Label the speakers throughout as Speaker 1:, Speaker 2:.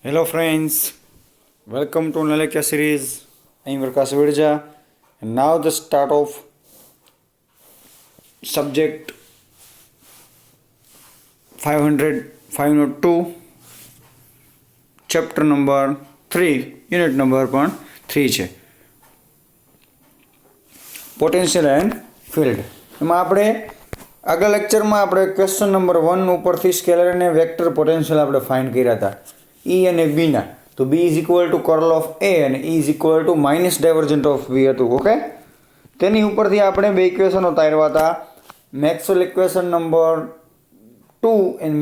Speaker 1: Hello friends, welcome to Nalekya series. I am Vikas Virja and now the start of subject 502 chapter number 3 unit number 3 છે potential and field. એમાં આપણે આગળ લેક્ચરમાં આપણે question number 1 ઉપરથી scalar અને vector potential આપણે find કર્યા હતા E અને B ના. તો B is equal two curl of A અને E is equal two minus divergent of B હતું. ઓકે, તેની ઉપરથી આપણે બે ઇક્વેશનો તારવ્યા હતા, Maxwell equation number 2 and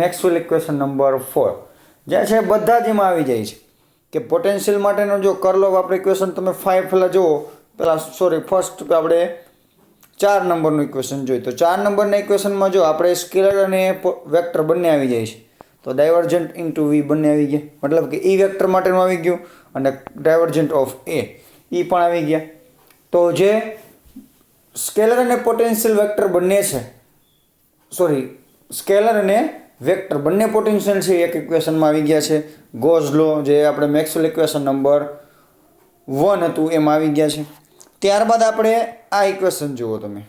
Speaker 1: Maxwell equation number 4. જ્યાં છે બધા જ એમાં આવી જાય છે કે પોટેન્શિયલ માટેનો જો કર્લ ઓફ આપણે ઇક્વેશન તમે 5 પહેલાં જુઓ, ફર્સ્ટ આપણે 4 નંબરનું ઇક્વેશન જોઈએ. તો 4 નંબરના ઇક્વેશનમાં જો આપણે સ્કેલર અને વેક્ટર બંને આવી જાય છે, તો ડાયવર્જન્ટ ઇન્ટુ વી બંને આવી ગયા, મતલબ કે ઈ વેક્ટર માટેનું આવી ગયું અને ડાયવર્જન્ટ ઓફ એ ઈ પણ આવી ગયા. તો જે સ્કેલર અને પોટેન્શિયલ વેક્ટર બંને છે, સ્કેલર અને વેક્ટર બંને પોટેન્શિયલ છે એક ઇક્વેશનમાં આવી ગયા છે. ગોઝ લો જે આપણે મેક્સવેલ ઇક્વેશન નંબર 1 હતું એમાં આવી ગયા છે. ત્યારબાદ આપણે આ ઇક્વેશન જુઓ તમે,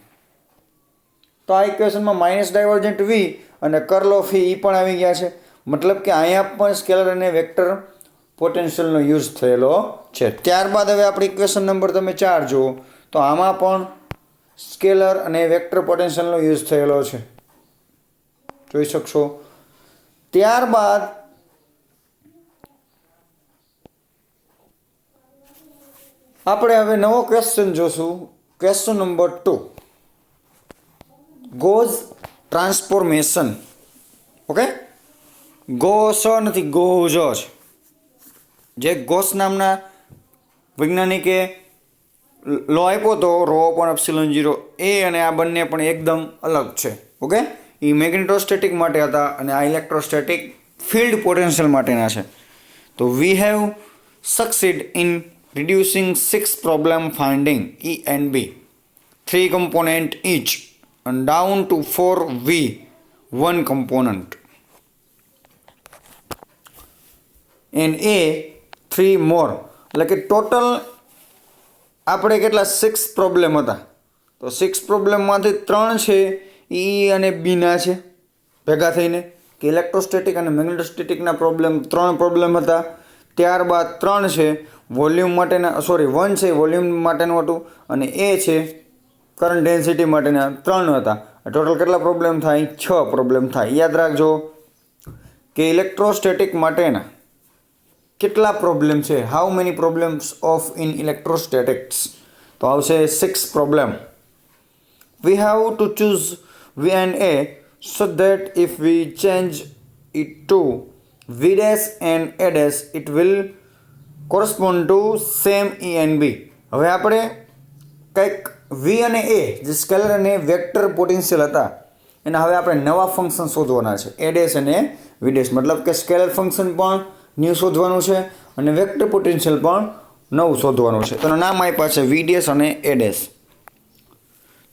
Speaker 1: તો આ ઇક્વેશનમાં માઇનસ ડાયવર્જન્ટ વી અને કર્લ ઓફ ઈ પણ આવી ગયા છે, મતલબ કે અહીંયા પણ સ્કેલર અને વેક્ટર પોટેન્શિયલનો યુઝ થયેલો છે. ત્યારબાદ હવે આપણે ઇક્વેશન નંબર તમે 4 જુઓ, તો આમાં પણ સ્કેલર અને વેક્ટર પોટેન્શિયલનો યુઝ થયેલો છે, જોઈ શકશો. ત્યારબાદ આપણે હવે નવો ક્વેશ્ચન જોશું, question number 2, goes transformation. Okay, Gauss નથી, ગોઝ છે. જે ગોસ નામના વૈજ્ઞાનિકે લો આપ્યો તો ρ/ε0 એ અને આ બંને પણ એકદમ અલગ છે. ઓકે, એ મેગ્નેટોસ્ટેટિક માટે હતા અને આ ઇલેક્ટ્રોસ્ટેટિક ફિલ્ડ પોટેન્શિયલ માટેના છે. તો we have succeed in reducing 6 problem finding E and B, 3 component each and down to 4V 1 component and A 3 more. એટલે કે ટોટલ આપણે કેટલા 6 પ્રોબ્લેમ હતા, તો 6 પ્રોબ્લેમમાંથી 3 છે E અને B ના છે ભેગા થઈને, કે ઇલેક્ટ્રોસ્ટેટિક અને મેગ્નેટોસ્ટેટિકના પ્રોબ્લેમ 3 પ્રોબ્લેમ હતા. ત્યારબાદ 3 છે વોલ્યુમ માટેના, 1 છે વોલ્યુમ માટેનું હતું અને એ છે કરંટ ડેન્સિટી માટેના 3 હતા. ટોટલ કેટલા પ્રોબ્લેમ થાય? 6 પ્રોબ્લેમ થાય. યાદ રાખજો કે ઇલેક્ટ્રોસ્ટેટિક માટેના કેટલા પ્રોબ્લેમ છે, how many problems of in electrostatics, તો આવશે 6 problem. We have to choose V and A so that if we change it to V dash and A dash it will correspond to same E and B. હવે આપણે કંઈક V અને A જે scalar અને vector potential હતા એના હવે આપણે નવા ફંક્શન શોધવાના છે, A ડેશ અને V ડેશ, મતલબ કે સ્કેલર ફંક્શન પણ ન્યૂ શોધવાનું છે અને વેક્ટર પોટેન્શિયલ પણ નવું શોધવાનું છે. તેનું નામ આપ્યા છે V ડેશ અને A ડેશ.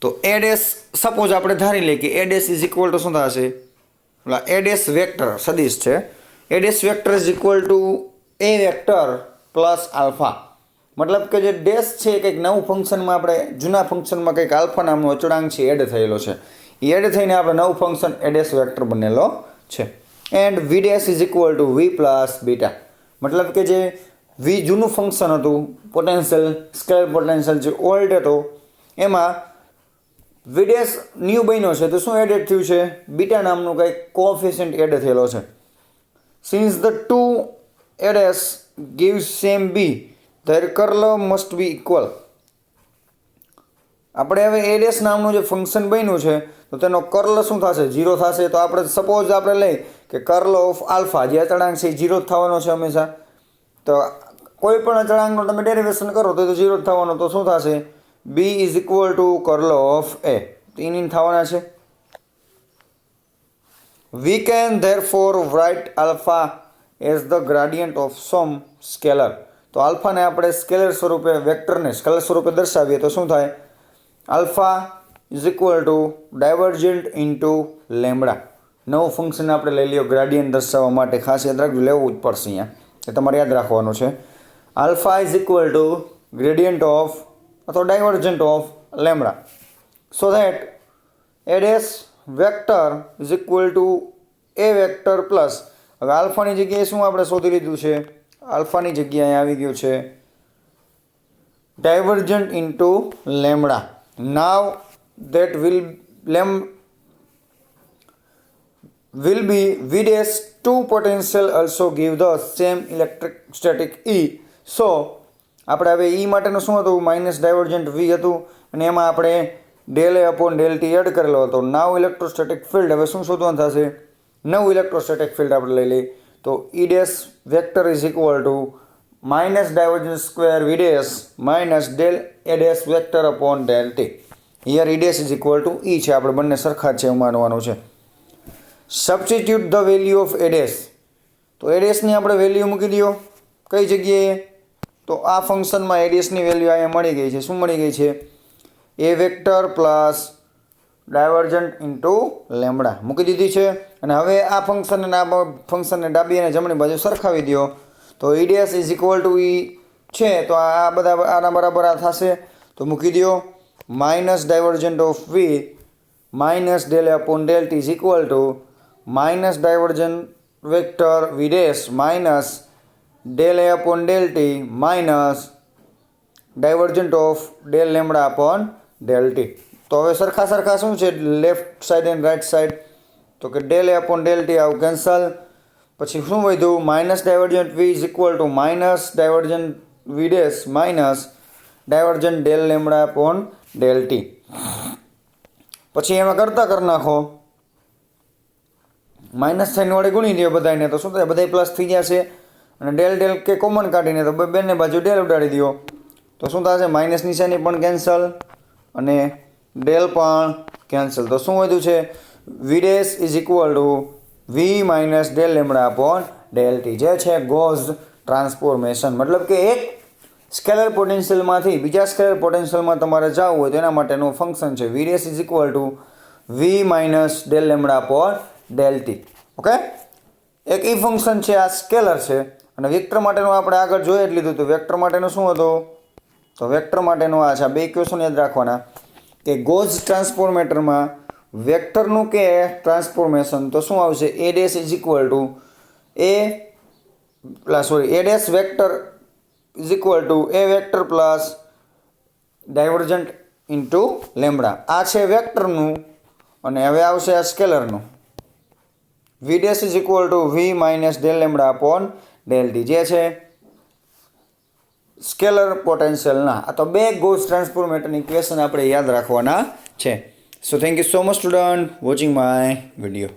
Speaker 1: તો A ડેશ સપોઝ આપણે ધારી લઈએ કે A dash is equal two શું થશે, A ડેશ વેક્ટર સદિશ છે, A dash vector is equal two A vector plus alpha, મતલબ કે જે ડેશ છે કંઈક નવું ફંક્શનમાં આપણે જૂના ફંક્શનમાં કંઈક આલ્ફા નામનો અચળાંક છે એડ થયેલો છે, એ એડ થઈને આપણે નવું ફંક્શન A ડેશ વેક્ટર બનેલો છે. And V dash is equal two V plus beta, મતલબ કે જે V જૂનું ફંક્શન હતું પોટેન્શિયલ સ્કેલર પોટેન્શિયલ જે ઓલ્ડ હતો એમાં V ડેશ ન્યૂ બન્યો છે, તો શું એડેડ થયું છે? બીટા નામનું કંઈક કોએફિશિયન્ટ એડ થયેલો છે. Since the two A dash gives same B, their curl must be equal. આપણે હવે A ડેશ નામનું જે ફંક્શન બન્યું છે તો તેનો કર્લ શું થશે? 0 થશે. તો આપણે સપોઝ આપણે લઈ કે કર્લ ઓફ આલ્ફા જે અચળાંક છે એ 0 જ થવાનો છે હંમેશા. તો કોઈ પણ અચળાંકનો તમે ડેરિવેશન કરો તો 0 જ થવાનો. તો શું થશે? B is equal two curl of A, તો ઇન થવાના છે. We can therefore write alpha as the gradient of some scalar. તો આલ્ફાને આપણે સ્કેલર સ્વરૂપે, વેક્ટરને સ્કેલર સ્વરૂપે દર્શાવીએ તો શું થાય? Alpha is equal two divergent into lambda. નવું ફંક્શન આપણે લઈ લ્યો ગ્રેડિયન્ટ દર્શાવવા માટે. ખાસ યાદ રાખજો, લેવું જ પડશે અહીંયા, એ તમારે યાદ રાખવાનું છે. Alpha is equal to gradient of અથવા divergent of lambda. So that A dash vector is equal to A vector plus, હવે આલ્ફાની જગ્યાએ શું આપણે શોધી લીધું છે? આલ્ફાની જગ્યાએ આવી ગયું છે divergent into lambda. Now that will be v dash 2 potential also give the same electrostatic E. So આપણે હવે E માટેનું શું હતું? માઇનસ ડાયવર્જન્ટ V હતું અને એમાં આપણે ડેલ એ અપોન ડેલ ટી એડ કરેલો હતો. નાવ ઇલેક્ટ્રોસ્ટેટિક ફિલ્ડ હવે શું શોધવાનું થશે? નવું ઇલેક્ટ્રોસ્ટેટિક ફિલ્ડ આપણે લઈ લઈએ તો E dash vector is equal two minus divergent square V dash minus del A dash vector upon del T. Here E dash is equal two E છે, આપણે બંને સરખા જ છે એવું માનવાનું છે. Substitute the value of A dash, તો એ ડેશની આપણે વેલ્યુ મૂકી દો કઈ જગ્યાએ? તો આ ફંક્શનમાં એ ડેશની વેલ્યુ અહીંયા મળી ગઈ છે. શું મળી ગઈ છે? A vector plus divergent into lambda મૂકી દીધી છે. અને હવે આ ફંક્શનને ડાબી અને જમણી બાજુ સરખાવી દો તો E dash is equal two E છે, તો આ બધા આના બરાબર આ થશે, તો મૂકી દો minus divergent of V minus del upon del T is equal two minus divergent vector V dash minus del A upon del T minus divergent of del lambda upon del T. તો હવે સરખા શું છે left side and right side? તો કે del એ upon del T આવું cancel. પછી શું વધ્યું? Minus divergent V is equal two minus divergent V dash minus divergent del lambda upon del T. પછી એમાં કરતા કરી નાખો, માઇનસ સાઇન વડે ગુણી દો બધાને, તો શું થાય? બધા પ્લસ થઈ જશે અને ડેલ ડેલ કે કોમન કાઢીને તો બંને બાજુ ડેલ ઉડાડી દો તો શું થશે? માઇનસ નિશાની પણ કેન્સલ અને ડેલ પણ કેન્સલ. તો શું વધ્યું છે? V dash is equal two V minus del lambda upon del T, જે છે ગોઝ ટ્રાન્સફોર્મેશન. મતલબ કે એક સ્કેલર પોટેન્શિયલમાંથી બીજા સ્કેલર પોટેન્શિયલમાં તમારે જવું હોય તો એના માટેનું ફંક્શન છે V dash is equal two V minus del lambda upon del T. Okay, એક ઈ ફંક્શન છે, આ સ્કેલર છે. અને વેક્ટર માટેનું આપણે આગળ જોઈ જ લીધું. તો વેક્ટર માટેનું શું હતું? તો વેક્ટર માટેનું આ છે. આ બે ઇક્વેશન યાદ રાખવાના કે ગોઝ ટ્રાન્સફોર્મેટરમાં વેક્ટરનું કે ટ્રાન્સફોર્મેશન તો શું આવશે? એ dash is equal to A dash vector is equal to A vector plus divergent into lambda. આ છે વેક્ટરનું અને હવે આવશે આ સ્કેલરનું. V dash is equal two V minus del lambda upon del T, જે છે સ્કેલર પોટેન્શિયલના. આ તો બે ગોઝ ટ્રાન્સફોર્મેટરની ઇક્વેશન આપણે યાદ રાખવાના છે. So thank you so much student watching my video.